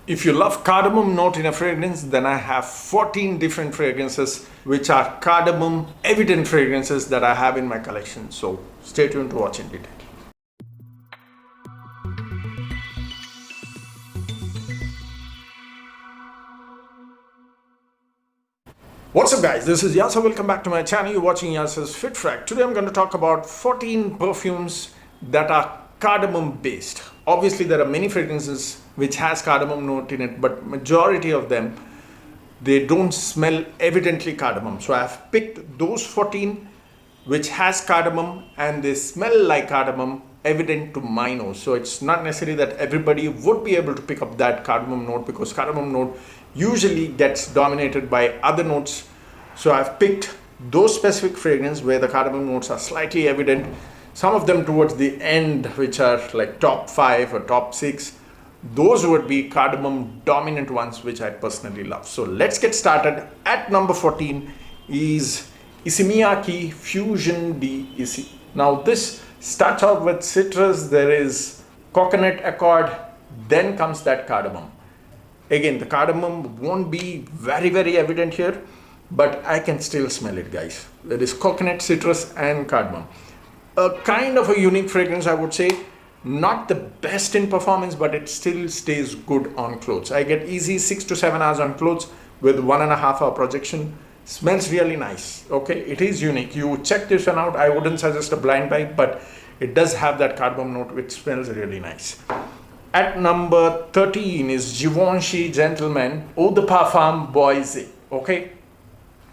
If you love cardamom note in a fragrance, then I have 14 different fragrances which are cardamom evident fragrances that I have in my collection. So stay tuned to watch in detail. What's up guys, this is Yasser. Welcome back to my channel. You're watching Yasser's Fit Frack. Today I'm going to talk about 14 perfumes that are cardamom based. Obviously there are many fragrances which has cardamom note in it, but majority of them, they don't smell evidently cardamom. So I've picked those 14 which has cardamom and they smell like cardamom evident to my nose. So it's not necessary that everybody would be able to pick up that cardamom note, because cardamom note usually gets dominated by other notes. So I've picked those specific fragrances where the cardamom notes are slightly evident. Some of them towards the end, which are like top 5 or top 6. Those would be cardamom dominant ones, which I personally love. So let's get started. At number 14 is Issey Miyake Fusion de Issey. Now this starts out with citrus. There is coconut accord, then comes that cardamom. Again, the cardamom won't be very evident here, but I can still smell it, guys. There is coconut, citrus and cardamom. A kind of a unique fragrance, I would say. Not the best in performance, but it still stays good on clothes. I get easy 6 to 7 hours on clothes with 1.5 hour projection. Smells really nice. Okay, it is unique. You check this one out. I wouldn't suggest a blind buy, but it does have that cardamom note which smells really nice. At number 13 is Givenchy Gentleman Eau de Parfum Boise. Okay,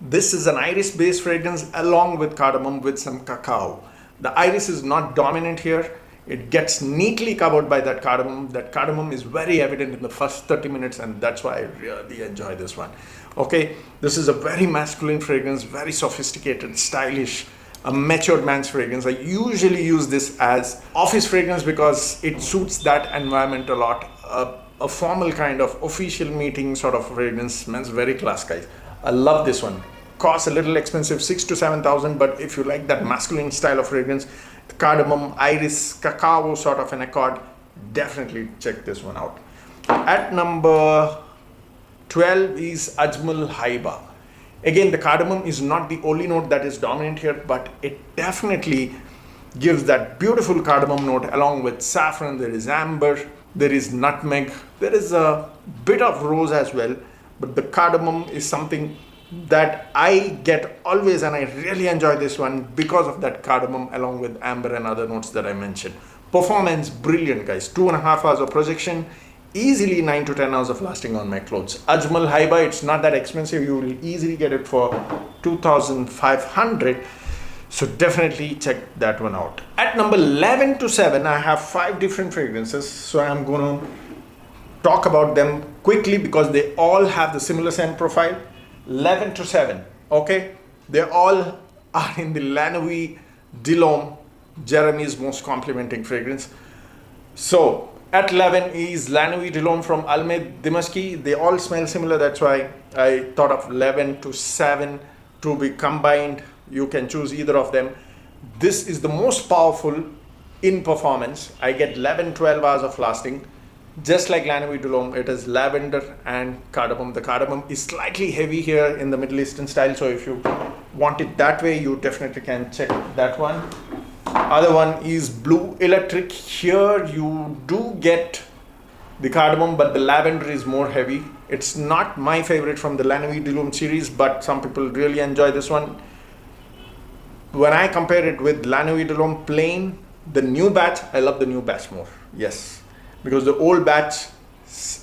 this is an iris based fragrance along with cardamom with some cacao. The iris is not dominant here. It gets neatly covered by that cardamom. That cardamom is very evident in the first 30 minutes, and that's why I really enjoy this one. Okay, this is a very masculine fragrance, very sophisticated, stylish, a matured man's fragrance. I usually use this as office fragrance because it suits that environment a lot. A formal kind of official meeting sort of fragrance, smells very class, guys. I love this one. Costs a little expensive, 6,000 to 7,000, but if you like that masculine style of fragrance, cardamom, iris, cacao sort of an accord, definitely check this one out. At number 12 is Ajmal Haiba. Again, the cardamom is not the only note that is dominant here, but it definitely gives that beautiful cardamom note along with saffron. There is amber, there is nutmeg, there is a bit of rose as well, but the cardamom is something that I get always, and I really enjoy this one because of that cardamom along with amber and other notes that I mentioned. Performance brilliant, guys. 2.5 hours of projection, easily 9 to 10 hours of lasting on my clothes. Ajmal Haiba, it's not that expensive. You will easily get it for 2,500. So definitely check that one out. At number 11 to 7, I have 5 different fragrances. So I'm going to talk about them quickly because they all have the similar scent profile. 11 to 7, okay? They all are in the La Nuit de l'Homme, Jeremy's most complimenting fragrance. So at 11 is La Nuit de l'Homme from Albait Dimashqi. They all smell similar. That's why I thought of 11 to 7 to be combined. You can choose either of them. This is the most powerful in performance. I get 11-12 hours of lasting. Just like La Nuit de l'Homme, it is lavender and cardamom. The cardamom is slightly heavy here in the Middle Eastern style. So if you want it that way, you definitely can check that one. Other one is Blue Electric. Here you do get the cardamom, but the lavender is more heavy. It's not my favorite from the La Nuit de l'Homme series, but some people really enjoy this one. When I compare it with La Nuit de l'Homme plain, the new batch, I love the new batch more. Yes, because the old batch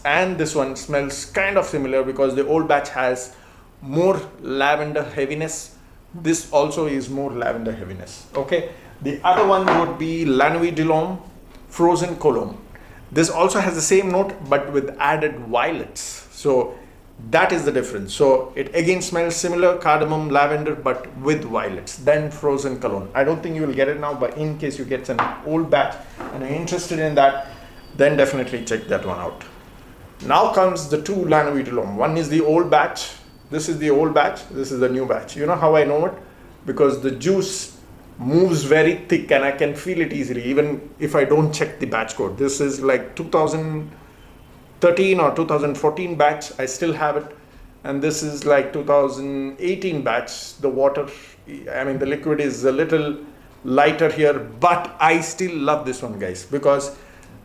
and this one smells kind of similar because the old batch has more lavender heaviness. This also is more lavender heaviness. Okay, the other one would be La Nuit de l'Homme Frozen Cologne. This also has the same note but with added violets. So that is the difference. So it again smells similar, cardamom, lavender, but with violets. Then Frozen Cologne. I don't think you will get it now, but in case you get an old batch and are interested in that, then definitely check that one out. Now comes the two La Nuit de l'Homme. One is the old batch. This is the old batch. This is the new batch. You know how I know it? Because the juice moves very thick and I can feel it easily even if I don't check the batch code. This is like 2000 2013 or 2014 batch. I still have it. And this is like 2018 batch. The water, I mean the liquid is a little lighter here, but I still love this one, guys, because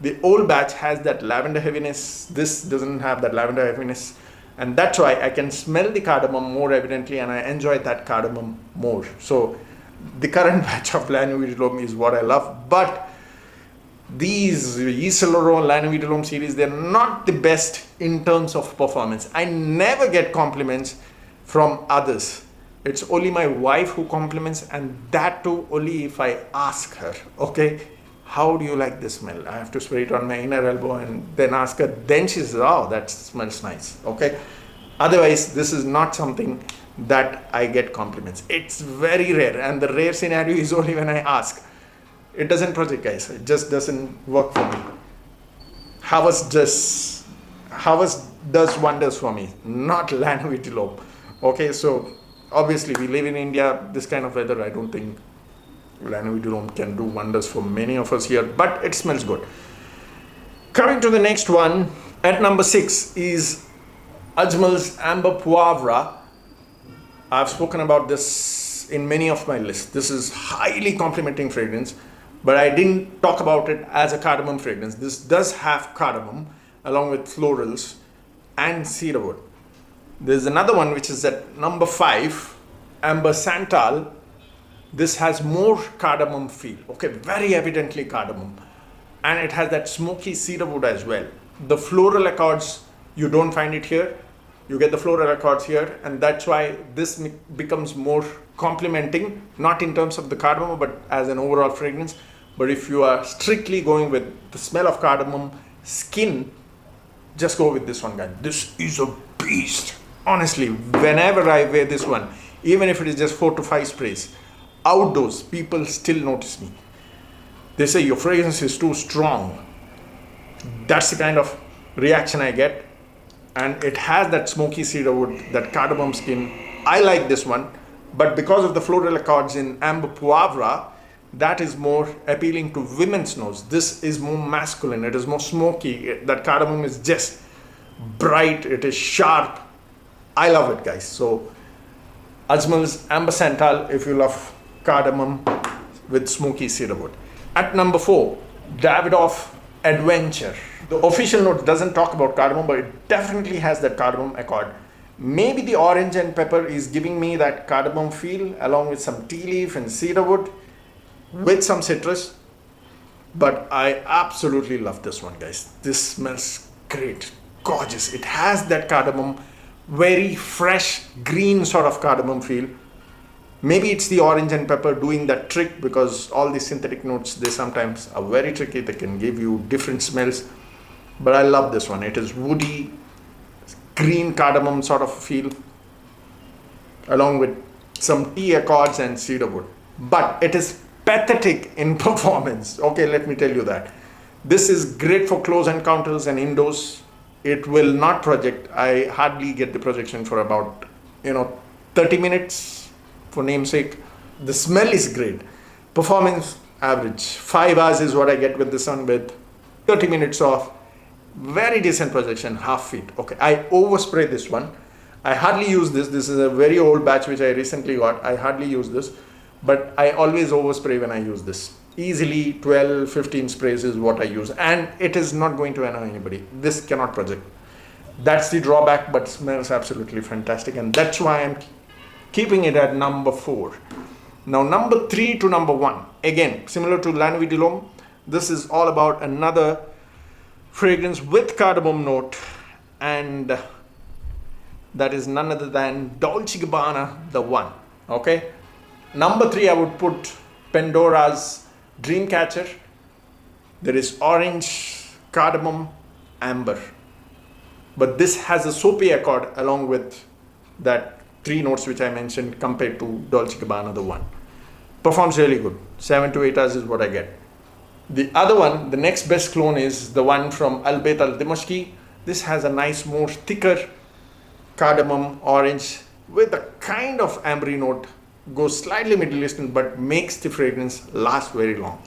the old batch has that lavender heaviness. This doesn't have that lavender heaviness, and that's why I can smell the cardamom more evidently, and I enjoy that cardamom more. So the current batch of La Nuit de l'Homme is what I love, but these YSL La Nuit de l'Homme series, they're not the best in terms of performance. I never get compliments from others. It's only my wife who compliments, and that too only if I ask her, okay, how do you like this smell? I have to spray it on my inner elbow and then ask her. Then she says, oh, that smells nice, okay? Otherwise, this is not something that I get compliments. It's very rare, and the rare scenario is only when I ask. It doesn't project, guys. It just doesn't work for me. Havas does wonders for me, not La Nuit de l'Homme. Okay, so obviously we live in India, this kind of weather, I don't think La Nuit de l'Homme can do wonders for many of us here, but it smells good. Coming to the next one, at number 6 is Ajmal's Amber Poivre. I've spoken about this in many of my lists. This is highly complimenting fragrance, but I didn't talk about it as a cardamom fragrance. This does have cardamom along with florals and cedarwood. There's another one which is at number 5, Amber Santal. This has more cardamom feel, okay, very evidently cardamom, and it has that smoky cedarwood as well. The floral accords, you don't find it here. You get the floral accords here, and that's why this becomes more complementing, not in terms of the cardamom, but as an overall fragrance. But if you are strictly going with the smell of cardamom skin, just go with this one, guys. This is a beast. Honestly, whenever I wear this one, even if it is just 4 to 5 sprays, outdoors, people still notice me. They say your fragrance is too strong. That's the kind of reaction I get. And it has that smoky cedarwood, that cardamom skin. I like this one, but because of the floral accords in Amber Poivre, that is more appealing to women's nose. This is more masculine, it is more smoky. That cardamom is just bright, it is sharp. I love it, guys. So Ajmal's Amber Santal if you love cardamom with smoky cedarwood. At number 4, Davidoff Adventure. The official note doesn't talk about cardamom, but it definitely has that cardamom accord. Maybe the orange and pepper is giving me that cardamom feel along with some tea leaf and cedarwood with some citrus, but I absolutely love this one, guys. This smells great, gorgeous. It has that cardamom, very fresh green sort of cardamom feel. Maybe it's the orange and pepper doing that trick, because all these synthetic notes, they sometimes are very tricky. They can give you different smells, but I love this one. It is woody, green cardamom sort of feel along with some tea accords and cedarwood, but it is pathetic in performance. Okay, let me tell you that. This is great for close encounters and indoors. It will not project. I hardly get the projection for about 30 minutes for namesake. The smell is great. Performance average. 5 hours is what I get with this one, with 30 minutes of very decent projection, half feet. Okay, I overspray this one. I hardly use this. This is a very old batch which I recently got. I hardly use this, but I always overspray when I use this. Easily 12, 15 sprays is what I use, and it is not going to annoy anybody. This cannot project. That's the drawback, but smells absolutely fantastic, and that's why I'm keeping it at number 4. Now number 3 to number 1. Again, similar to La Nuit de l'Homme, this is all about another fragrance with cardamom note, and that is none other than Dolce Gabbana The One. Okay, number 3 I would put Pandora's Dreamcatcher. There is orange, cardamom, amber, but this has a soapy accord along with that 3 notes which I mentioned compared to Dolce Gabbana The One. Performs really good. 7 to 8 hours is what I get. The other one, the next best clone, is the one from Albait Al Dimashqi. This has a nice, more thicker cardamom orange with a kind of ambery note. Goes slightly Middle Eastern, but makes the fragrance last very long.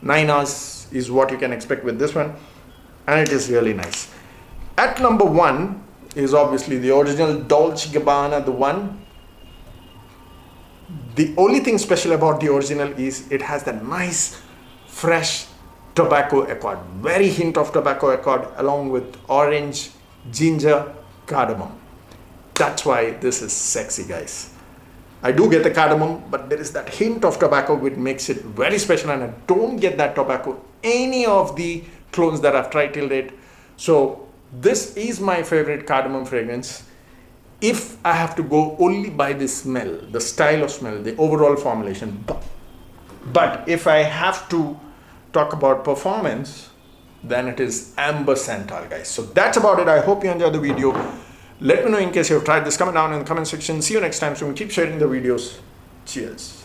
9 hours is what you can expect with this one, and it is really nice. At number 1 is obviously the original Dolce Gabbana The One. The only thing special about the original is it has that nice fresh tobacco accord, very hint of tobacco accord along with orange, ginger, cardamom. That's why this is sexy, guys. I do get the cardamom, but there is that hint of tobacco which makes it very special, and I don't get that tobacco any of the clones that I've tried till date. So this is my favorite cardamom fragrance. If I have to go only by the smell, the style of smell, the overall formulation, but if I have to talk about performance, then it is Amber Santal, guys. So that's about it. I hope you enjoyed the video. Let me know in case you've tried this. Comment down in the comment section. See you next time. So keep sharing the videos. Cheers.